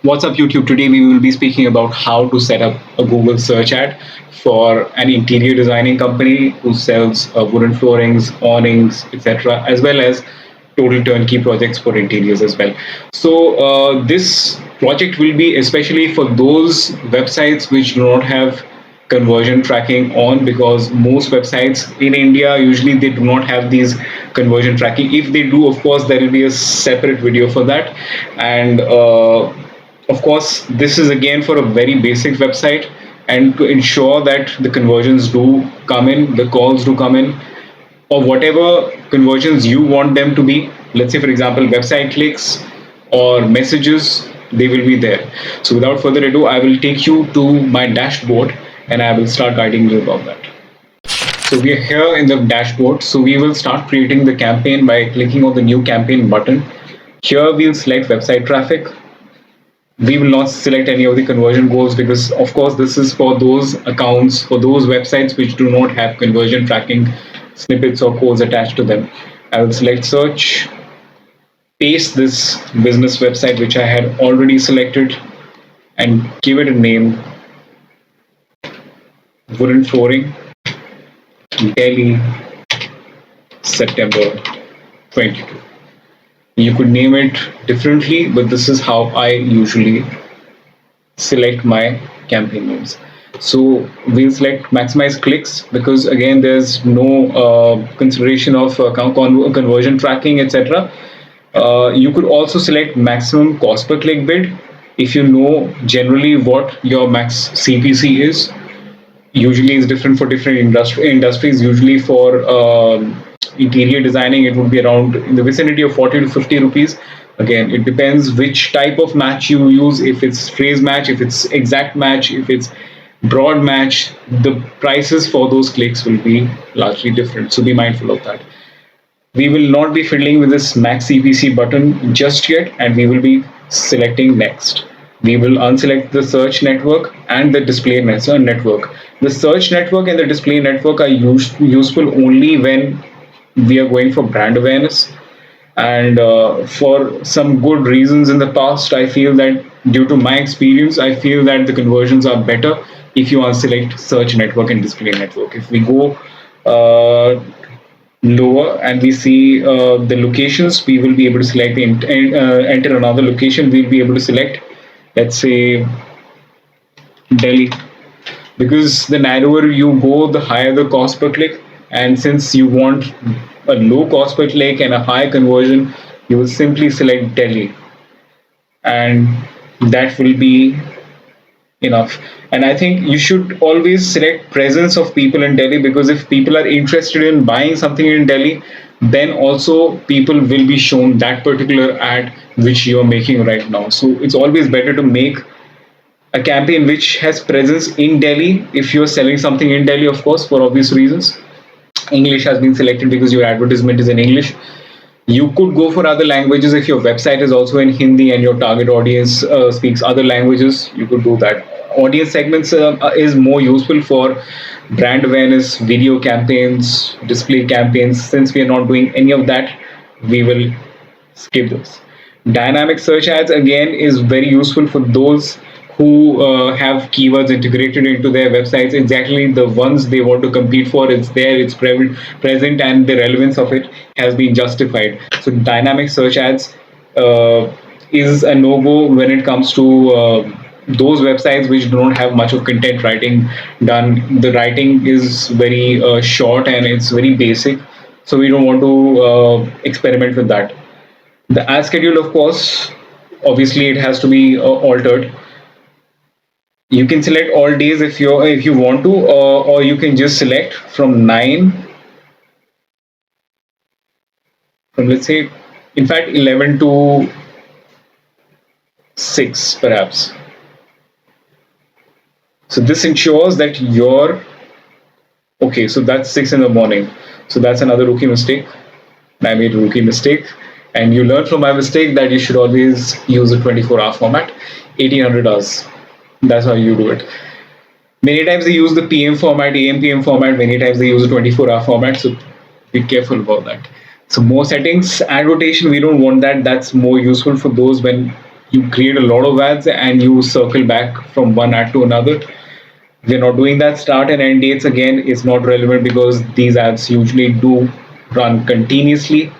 What's up, YouTube? Today we will be speaking about how to set up a Google search ad for an interior designing company who sells wooden floorings, awnings, etc., as well as total turnkey projects for interiors as well. So this project will be especially for those websites which do not have conversion tracking on, because most websites in India usually they do not have these conversion tracking. If they do, of course, there will be a separate video for that. And of course, this is again for a very basic website, and to ensure that the conversions do come in, the calls do come in, or whatever conversions you want them to be. Let's say, for example, website clicks or messages, they will be there. So without further ado, I will take you to my dashboard and I will start guiding you about that. So we are here in the dashboard. So we will start creating the campaign by clicking on the new campaign button. Here we'll select website traffic. We will not select any of the conversion goals, because of course this is for those accounts, for those websites which do not have conversion tracking snippets or codes attached to them. I will select search, paste this business website which I had already selected, and give it a name: wooden flooring, Delhi, September 22. You could name it differently, but this is how I usually select my campaign names. So we'll select maximize clicks, because again there's no consideration of conversion tracking, etc. You could also select maximum cost per click bid if you know generally what your max CPC is. Usually it's different for different industries. Usually for interior designing, it would be around in the vicinity of 40 to 50 rupees. Again, it depends which type of match you use. If it's phrase match, if it's exact match, if it's broad match, the prices for those clicks will be largely different. So be mindful of that. We will not be fiddling with this max CPC button just yet, and we will be selecting next. We will unselect the search network and the display network. The search network and the display network are useful only when we are going for brand awareness. And for some good reasons in the past, I feel that due to my experience, I feel that the conversions are better if you unselect search network and display network. If we go lower and we see the locations, we will be able to select enter another location. We'll be able to select, let's say, Delhi, because the narrower you go, the higher the cost per click. And since you want a low cost per click and a high conversion, you will simply select Delhi, and that will be enough. And I think you should always select presence of people in Delhi, because if people are interested in buying something in Delhi, then also people will be shown that particular ad which you are making right now. So it's always better to make a campaign which has presence in Delhi if you're selling something in Delhi, of course, for obvious reasons. English has been selected because your advertisement is in English. You could go for other languages if your website is also in Hindi and your target audience speaks other languages. You could do that. Audience segments is more useful for brand awareness, video campaigns, display campaigns. Since we are not doing any of that, we will skip those. Dynamic search ads again is very useful for those who have keywords integrated into their websites, exactly the ones they want to compete for. It's there, it's present, and the relevance of it has been justified. So dynamic search ads is a no-go when it comes to those websites which don't have much of content writing done. The writing is very short and it's very basic, so we don't want to experiment with that. The ad schedule, of course, obviously it has to be altered. You can select all days if you want to, or you can just select from 9, from, let's say, in fact 11 to 6 perhaps. So this ensures that you're okay. So that's 6 in the morning. So that's another rookie mistake. I made a rookie mistake, and you learn from my mistake that you should always use a 24-hour format, 1800 hours. That's how you do it. Many times they use the PM format, AM PM format. Many times they use a 24-hour format. So be careful about that. So more settings, ad rotation, we don't want that. That's more useful for those when you create a lot of ads and you circle back from one ad to another. We're not doing that. Start and end dates again is not relevant because these ads usually do run continuously.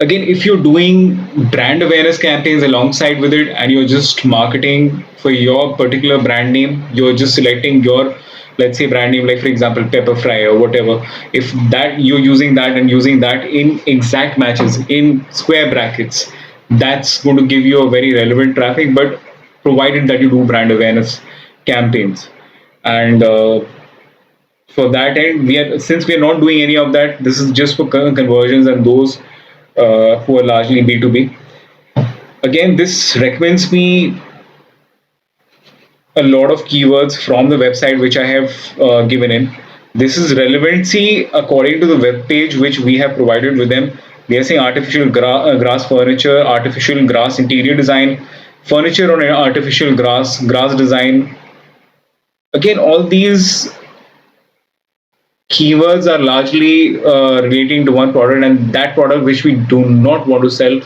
Again, if you're doing brand awareness campaigns alongside with it and you're just marketing for your particular brand name, you're just selecting your, let's say, brand name, like for example pepper fry or whatever. If that you're using that and using that in exact matches in square brackets, that's going to give you a very relevant traffic, but provided that you do brand awareness campaigns. And for that end, we are, since we are not doing any of that, this is just for conversions and those who are largely B2B. Again, this recommends me a lot of keywords from the website which I have given in. This is relevancy according to the web page which we have provided with them. We are saying artificial grass furniture, artificial grass interior design, furniture on an artificial grass design. Again, all these keywords are largely relating to one product, and that product which we do not want to sell,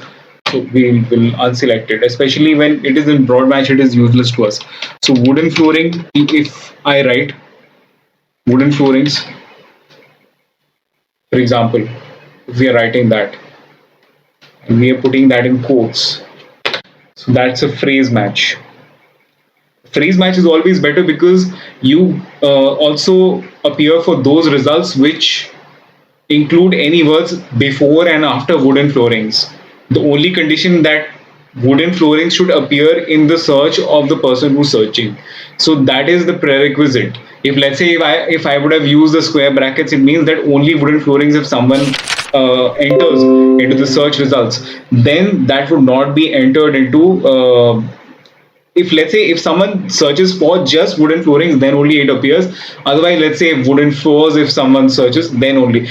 so we will unselect it, especially when it is in broad match, it is useless to us. So wooden flooring, if I write wooden floorings, for example, if we are writing that and we are putting that in quotes, so that's a phrase match. Phrase match is always better because you also appear for those results which include any words before and after wooden floorings. The only condition that wooden flooring should appear in the search of the person who's searching. So that is the prerequisite. If let's say if I would have used the square brackets, it means that only wooden floorings if someone enters into the search results, then that would not be entered into if let's say if someone searches for just wooden floorings, then only it appears. Otherwise, let's say wooden floors, if someone searches, then only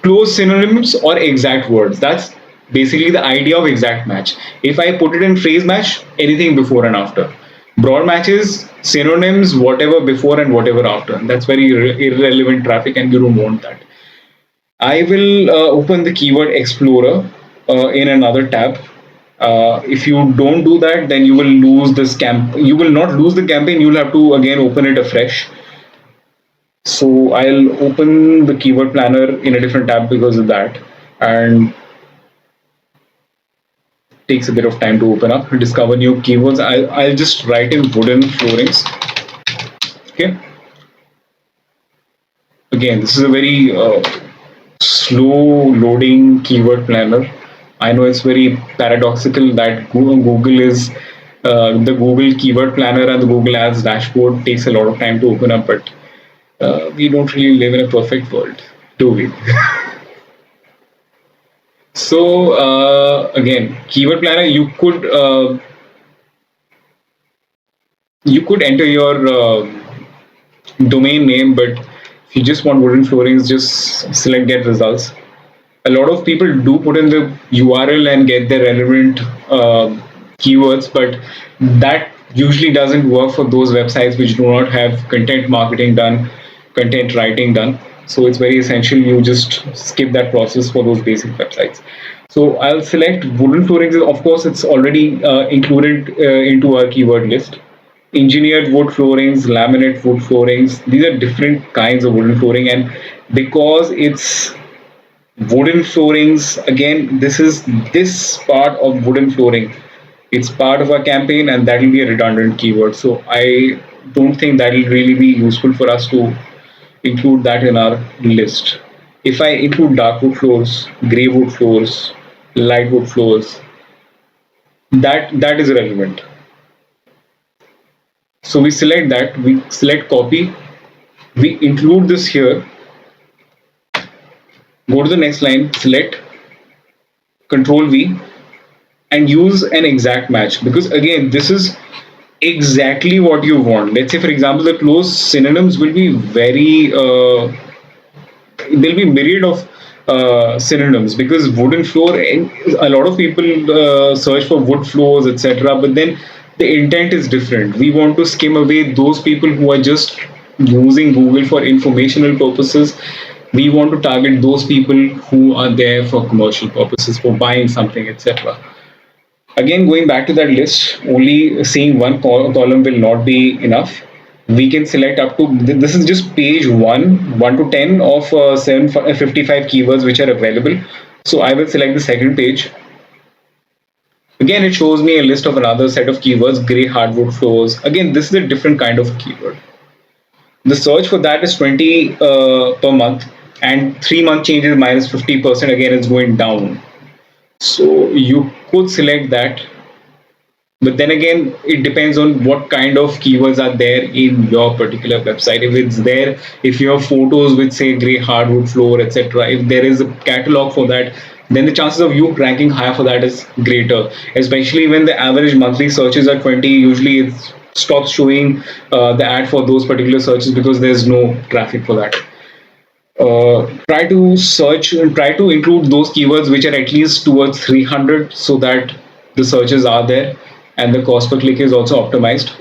close synonyms or exact words. That's basically the idea of exact match. If I put it in phrase match, anything before and after. Broad matches, synonyms, whatever before and whatever after. That's very irrelevant traffic, and you don't want that. I will open the keyword explorer in another tab. If you don't do that, then you will lose this camp. You will not lose the campaign. You'll have to again open it afresh. So I'll open the keyword planner in a different tab because of that, and takes a bit of time to open up. Discover new keywords. I'll just write in wooden floorings. Okay. Again, this is a very slow loading keyword planner. I know it's very paradoxical that Google is the Google keyword planner and the Google Ads dashboard takes a lot of time to open up, but we don't really live in a perfect world, do we? So again, keyword planner, you could enter your domain name, but if you just want wooden floorings, just select get results. A lot of people do put in the URL and get their relevant keywords, but that usually doesn't work for those websites which do not have content marketing done, content writing done. So it's very essential you just skip that process for those basic websites. So I'll select wooden floorings. Of course, it's already included into our keyword list. Engineered wood floorings, laminate wood floorings. These are different kinds of wooden flooring, and because it's wooden floorings, again, this part of wooden flooring, it's part of our campaign, and that will be a redundant keyword. So I don't think that will really be useful for us to include that in our list. If I include dark wood floors, gray wood floors, light wood floors, that is relevant. So we select that, we select copy, we include this here, go to the next line, select, Control V, and use an exact match, because again, this is exactly what you want. Let's say, for example, the close synonyms will be very there'll be myriad of synonyms, because wooden floor, a lot of people search for wood floors, etc., but then the intent is different. We want to skim away those people who are just using Google for informational purposes. We want to target those people who are there for commercial purposes, for buying something, etc. Again, going back to that list, only seeing one column will not be enough. We can select up to, this is just page 1 to 10 of 755 keywords which are available. So I will select the second page. Again, it shows me a list of another set of keywords, gray hardwood floors. Again, this is a different kind of keyword. The search for that is 20 per month, and 3 month changes minus 50%. Again, it's going down. So you could select that, but then again, it depends on what kind of keywords are there in your particular website. If it's there, if you have photos with say gray hardwood floor, etc., if there is a catalog for that, then the chances of you ranking higher for that is greater, especially when the average monthly searches are 20. Usually it stops showing the ad for those particular searches because there's no traffic for that. Try to search and try to include those keywords which are at least towards 300, so that the searches are there and the cost per click is also optimized.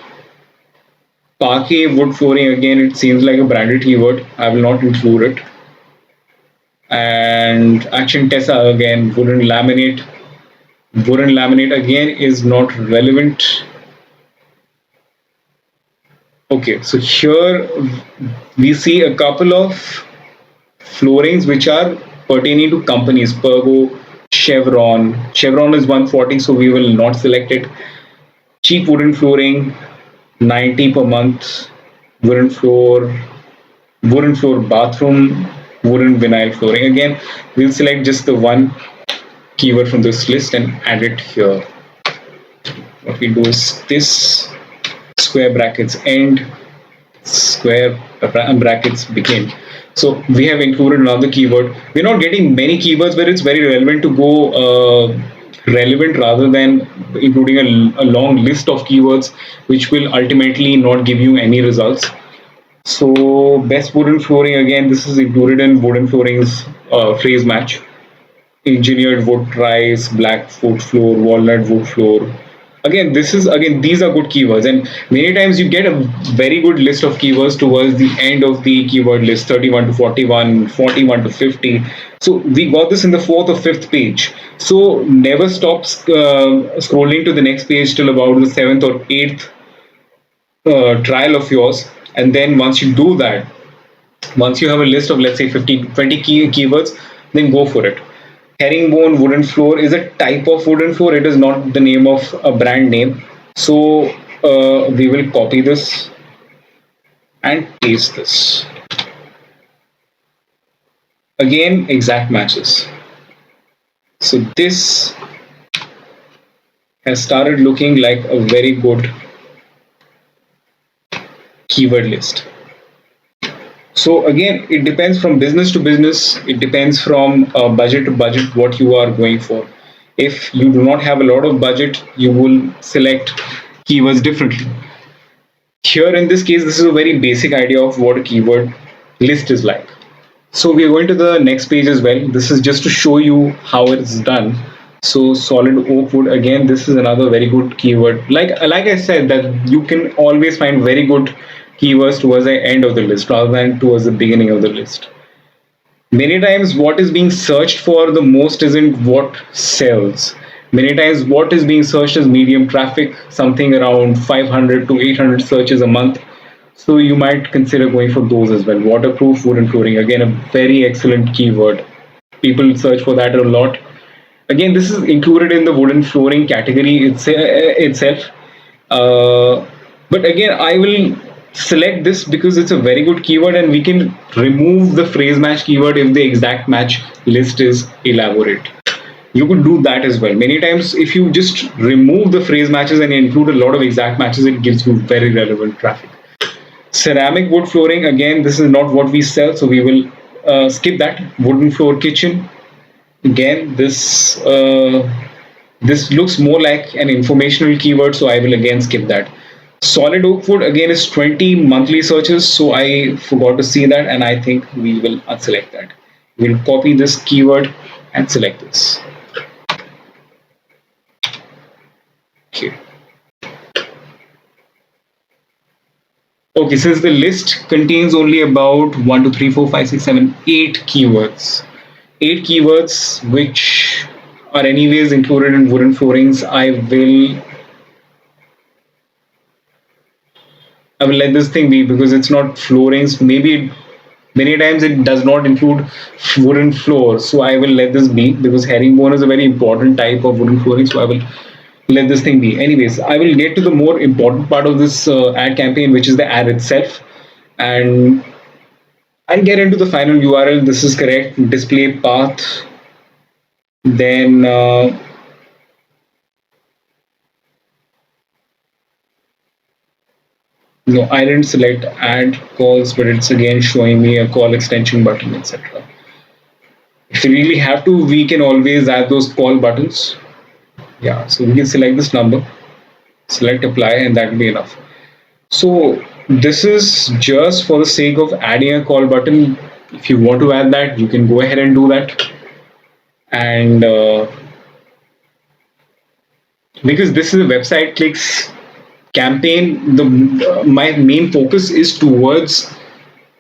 Parquet wood flooring, again, it seems like a branded keyword. I will not include it. And action tessa, again, wooden laminate. Wooden laminate again is not relevant. Okay, so here we see a couple of floorings which are pertaining to companies. Pergo, Chevron. Chevron is 140, so we will not select it. Cheap wooden flooring, 90 per month. Wooden floor, wooden floor bathroom, wooden vinyl flooring. Again, we'll select just the one keyword from this list and add it here. What we do is this square brackets end, square brackets begin. So we have included another keyword. We're not getting many keywords, but it's very relevant to go relevant rather than including a long list of keywords which will ultimately not give you any results. So best wooden flooring, again, this is included in wooden flooring's phrase match. Engineered wood ties, black wood floor, walnut wood floor. Again, these are good keywords, and many times you get a very good list of keywords towards the end of the keyword list, 31 to 41, 41 to 50. So we got this in the fourth or fifth page. So never stop scrolling to the next page till about the seventh or eighth trial of yours, and then once you do that, once you have a list of let's say 50 20 keywords, then go for it. Herringbone wooden floor is a type of wooden floor. It is not the name of a brand name. So we will copy this and paste this. Again, exact matches. So this has started looking like a very good keyword list. So again, it depends from business to business. It depends from budget to budget what you are going for. If you do not have a lot of budget, you will select keywords differently. Here in this case, this is a very basic idea of what a keyword list is like. So we are going to the next page as well. This is just to show you how it's done. So solid oak wood, again, this is another very good keyword. Like I said, that you can always find very good keywords towards the end of the list rather than towards the beginning of the list. Many times what is being searched for the most isn't what sells. Many times what is being searched is medium traffic, something around 500 to 800 searches a month. So you might consider going for those as well. Waterproof wooden flooring, again, a very excellent keyword. People search for that a lot. Again, this is included in the wooden flooring category itself. But again, I will select this because it's a very good keyword, and we can remove the phrase match keyword if the exact match list is elaborate. You could do that as well. Many times, if you just remove the phrase matches and include a lot of exact matches, it gives you very relevant traffic. Ceramic wood flooring, again, this is not what we sell, so we will skip that. Wooden floor kitchen, again, this looks more like an informational keyword, so I will again skip that. Solid oak wood, again, is 20 monthly searches, so I forgot to see that, and I think we will unselect that. We'll copy this keyword and select this. Okay. Okay, since the list contains only about 1, 2, 3, 4, 5, 6, 7, 8 keywords, 8 keywords which are anyways included in wooden floorings, I will let this thing be because it's not floorings. Maybe many times it does not include wooden floor, so I will let this be because herringbone is a very important type of wooden flooring. So I will let this thing be. Anyways, I will get to the more important part of this ad campaign, which is the ad itself, and I'll get into the final URL. This is correct. Display path. Then no, I didn't select add calls, but it's again showing me a call extension button, etc. If we really have to, we can always add those call buttons. Yeah, so we can select this number, select apply, and that will be enough. So this is just for the sake of adding a call button. If you want to add that, you can go ahead and do that. And because this is a website clicks campaign, the my main focus is towards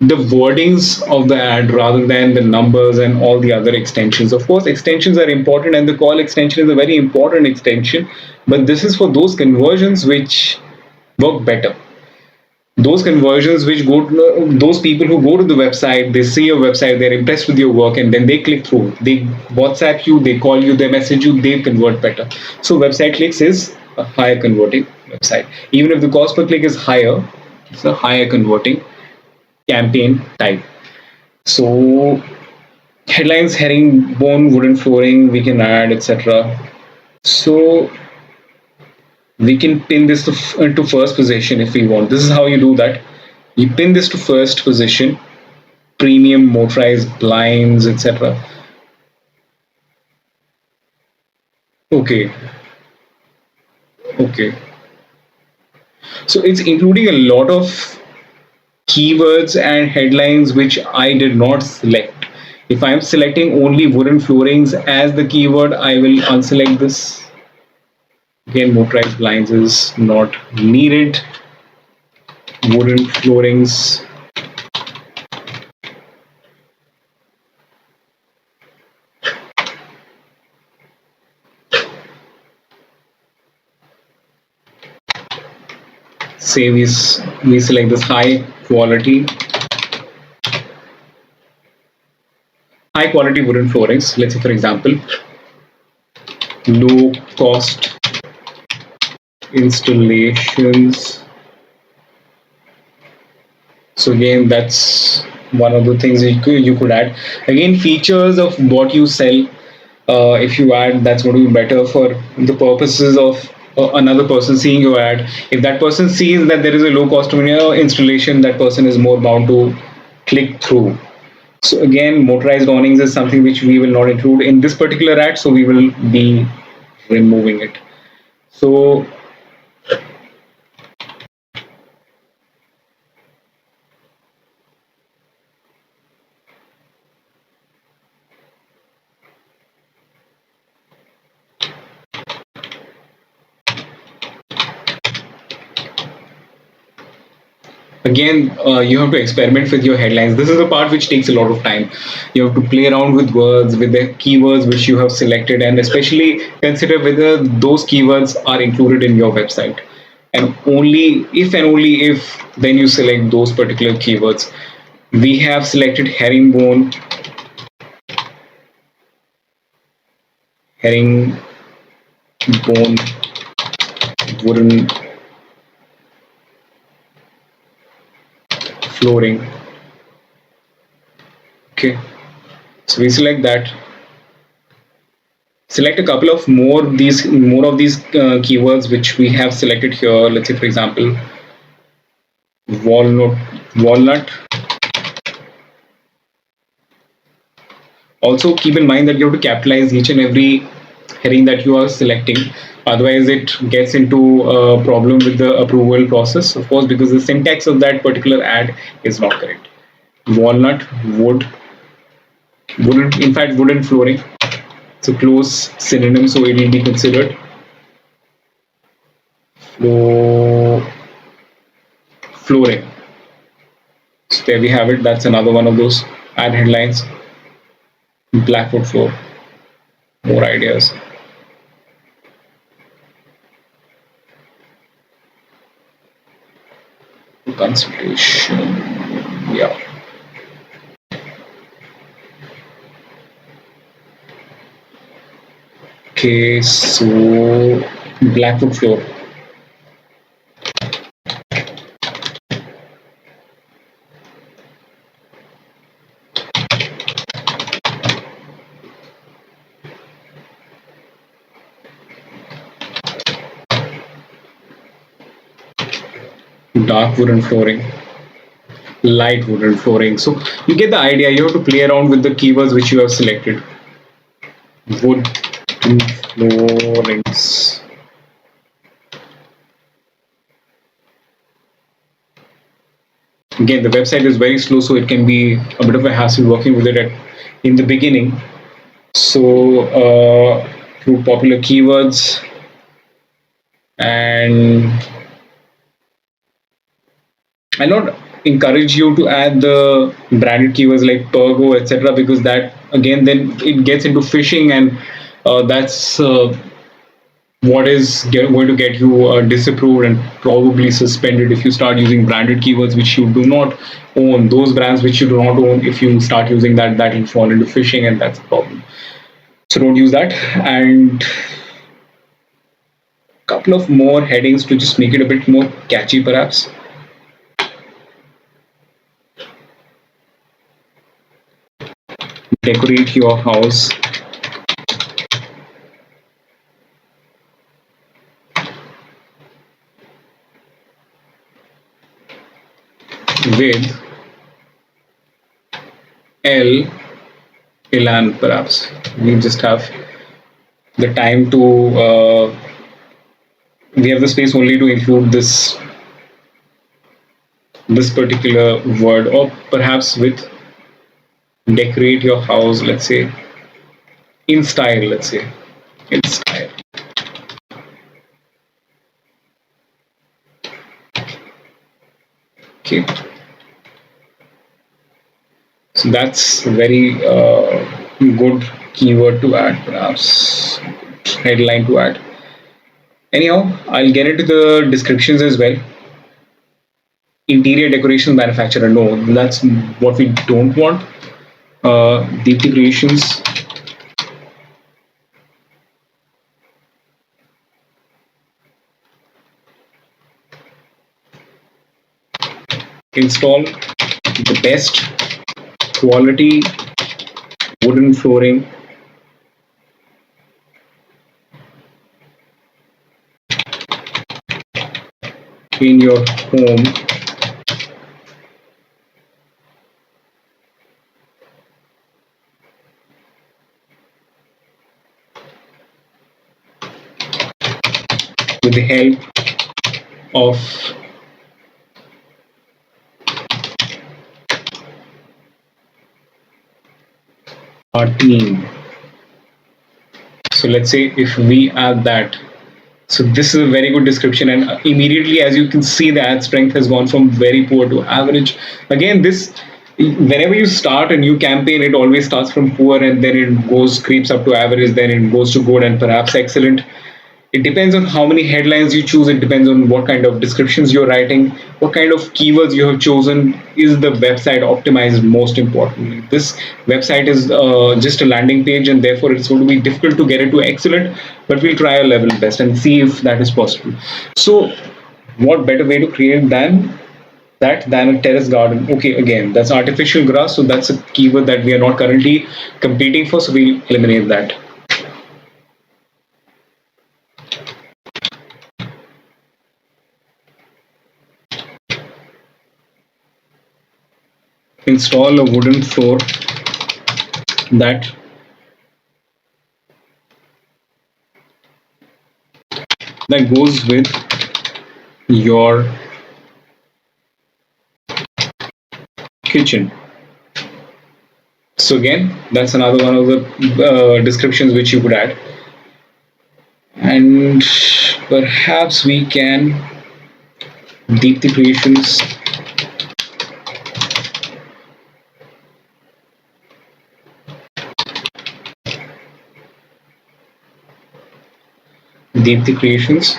the wordings of the ad rather than the numbers and all the other extensions. Of course, extensions are important, and the call extension is a very important extension, but this is for those conversions which work better. Those conversions which go to those people who go to the website, they see your website, they're impressed with your work, and then they click through. They WhatsApp you, they call you, they message you, they convert better. So website clicks is a higher converting website. Even if the cost per click is higher, it's a higher converting campaign type. So headlines, herringbone, wooden flooring, we can add, etc. So we can pin this to first position if we want. This is how you do that. You pin this to first position, premium motorized blinds, etc. Okay, okay. So it's including a lot of keywords and headlines which I did not select. If I'm selecting only wooden floorings as the keyword, I will unselect this. Again, motorized blinds is not needed. Wooden floorings. Say we select this high quality wooden floorings. Let's say, for example, low cost installations. So again, that's one of the things you could add. Again, features of what you sell. If you add, that's going to be better for the purposes of another person seeing your ad. If that person sees that there is a low cost of installation, that person is more bound to click through. So again, motorized awnings is something which we will not include in this particular ad, so we will be removing it. So again, you have to experiment with your headlines. This is the part which takes a lot of time. You have to play around with words, with the keywords which you have selected, and especially consider whether those keywords are included in your website. And only if then you select those particular keywords. We have selected herringbone, wooden flooring. Okay, so we select that. Select a couple of more of these keywords which we have selected here. Let's say, for example, walnut. Also keep in mind that you have to capitalize each and every heading that you are selecting, otherwise it gets into a problem with the approval process, of course, because the syntax of that particular ad is not correct. Walnut, wooden flooring. It's a close synonym, so it will be considered. Flooring. So there we have it. That's another one of those ad headlines. Blackwood floor. more ideas. Consultation. Yeah. Okay, so Blackwood floor. Dark wooden flooring, light wooden flooring. So you get the idea. You have to play around with the keywords which you have selected. Wood floorings. Again, the website is very slow, so it can be a bit of a hassle working with it in the beginning. So through popular keywords, and I not encourage you to add the branded keywords like Pergo, etc., because that again then it gets into phishing, and that's what is going to get you disapproved and probably suspended if you start using branded keywords which you do not own. Those brands which you do not own, if you start using that, that will fall into phishing, and that's a problem. So don't use that. And a couple of more headings to just make it a bit more catchy, perhaps. Decorate your house with L Elan, perhaps. We just have the time to, we have the space only to include this particular word, or perhaps with decorate your house, let's say, in style, let's say, in style. Okay. So that's a very good keyword to add, perhaps headline to add. Anyhow, I'll get into the descriptions as well. Interior decoration manufacturer, no, that's what we don't want. Deepti Creations, install the best quality wooden flooring in your home with the help of our team. So let's say if we add that, so this is a very good description, and immediately, as you can see, the ad strength has gone from very poor to average. Again, this, whenever you start a new campaign, it always starts from poor, and then it goes creeps up to average, then it goes to good and perhaps excellent. It depends on how many headlines you choose. It depends on what kind of descriptions you're writing, what kind of keywords you have chosen. Is the website optimized? Most importantly, this website is just a landing page, and therefore it's going to be difficult to get it to excellent, but we'll try our level best and see if that is possible. So what better way to create than a terrace garden? Okay, again, that's artificial grass, so that's a keyword that we are not currently competing for, so we'll eliminate that. Install a wooden floor that goes with your kitchen. So again, that's another one of the descriptions which you could add, and perhaps we can deep the creations Deepthi Creations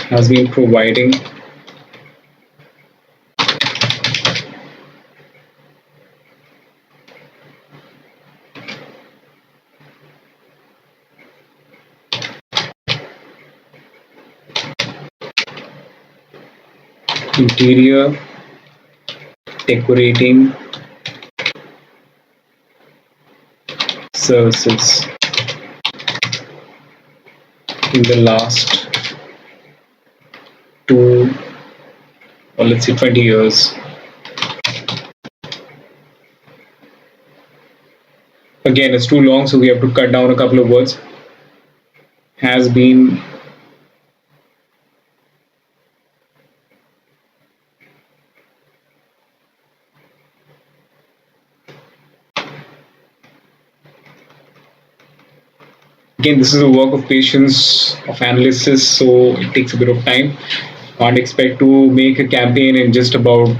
has been providing interior decorating services in the last 2 or let's say 20 years. Again, it's too long, so we have to cut down a couple of words. Has been again, this is a work of patience, of analysis, so it takes a bit of time. Can't expect to make a campaign in just about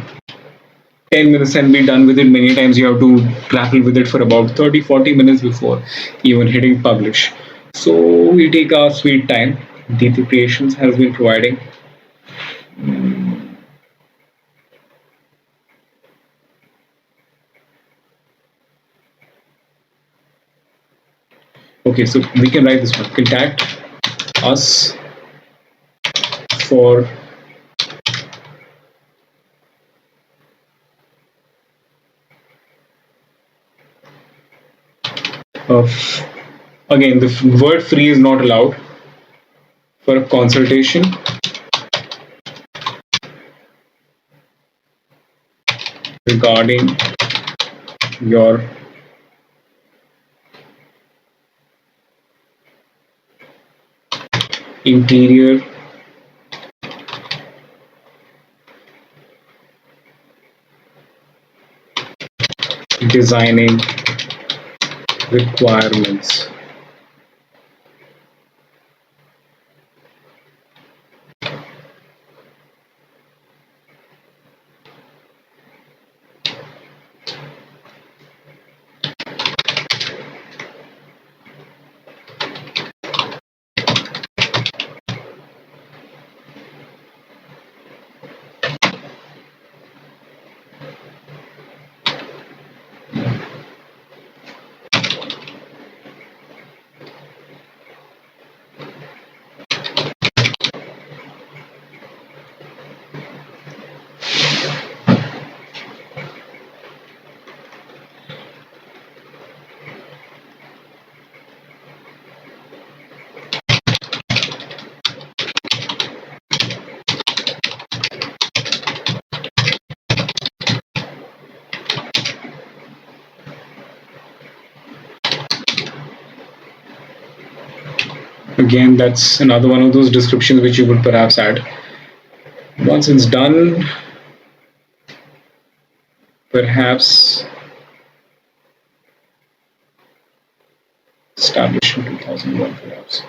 10 minutes and be done with it. Many times you have to grapple with it for about 30, 40 minutes before even hitting publish. So we take our sweet time. DT Creations has been providing. Okay, so we can write this one. Contact us for again, the word free is not allowed, for a consultation regarding your interior designing requirements. Again, that's another one of those descriptions which you would perhaps add. Once it's done, perhaps established in 2001, perhaps.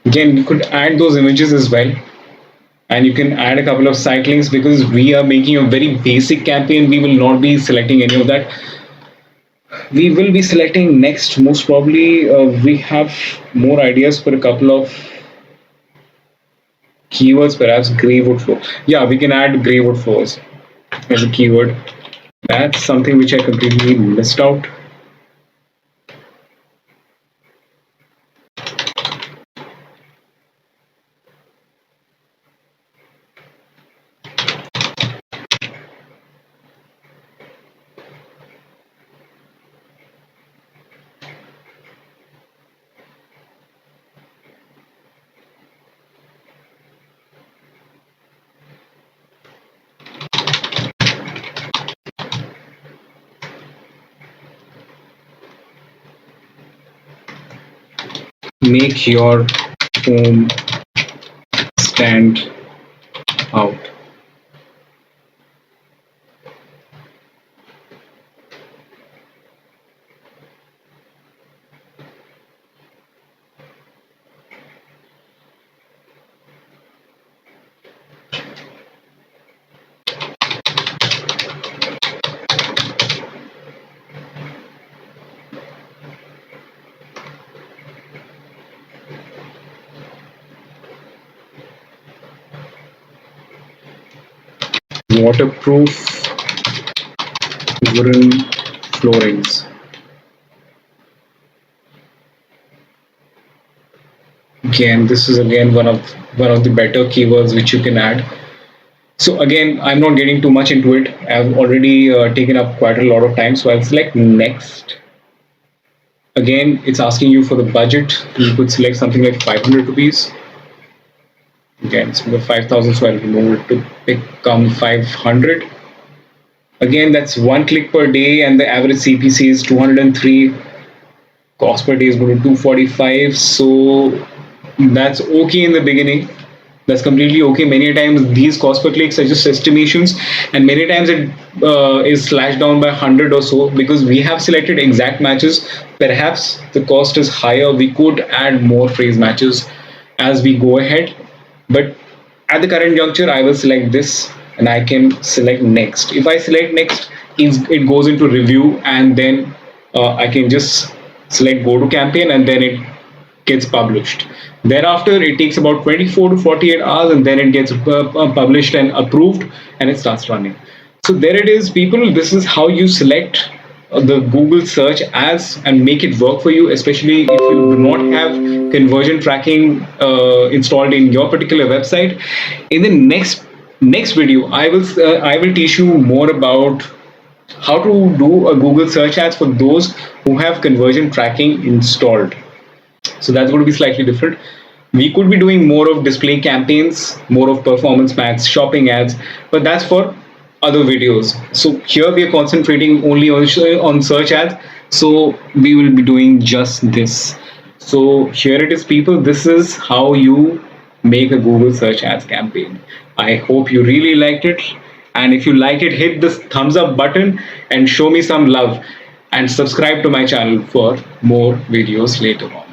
Again, you could add those images as well. And you can add a couple of cyclings because we are making a very basic campaign. We will not be selecting any of that. We will be selecting next, most probably. We have more ideas for a couple of keywords, perhaps grey wood floor. Yeah, we can add grey wood floors as a keyword. That's something which I completely missed out. make your home stand out. Waterproof wooden floorings. Again, this is again one of the better keywords which you can add. So again, I'm not getting too much into it. I've already taken up quite a lot of time. So I'll select next. Again, it's asking you for the budget. You could select something like 500 rupees. Again, it's for 5,000, so I'll remove it to become 500. Again, that's one click per day, and the average CPC is 203. Cost per day is going to 245. So that's okay in the beginning. That's completely okay. Many times these cost per clicks are just estimations, and many times it is slashed down by 100 or so because we have selected exact matches. Perhaps the cost is higher. We could add more phrase matches as we go ahead, but at the current juncture, I will select this and I can select next. If I select next, it goes into review, and then I can just select go to campaign, and then it gets published. Thereafter, it takes about 24 to 48 hours, and then it gets published and approved, and it starts running. So there it is, people. This is how you select the Google search ads and make it work for you, especially if you do not have conversion tracking installed in your particular website. In the next video, I will teach you more about how to do a Google search ads for those who have conversion tracking installed. So that's going to be slightly different. We could be doing more of display campaigns, more of performance max, shopping ads, but that's for other videos. So here we are concentrating only on search ads. So we will be doing just this. So here it is, people. This is how you make a Google search ads campaign. I hope you really liked it. And if you like it, hit this thumbs up button and show me some love, and subscribe to my channel for more videos later on.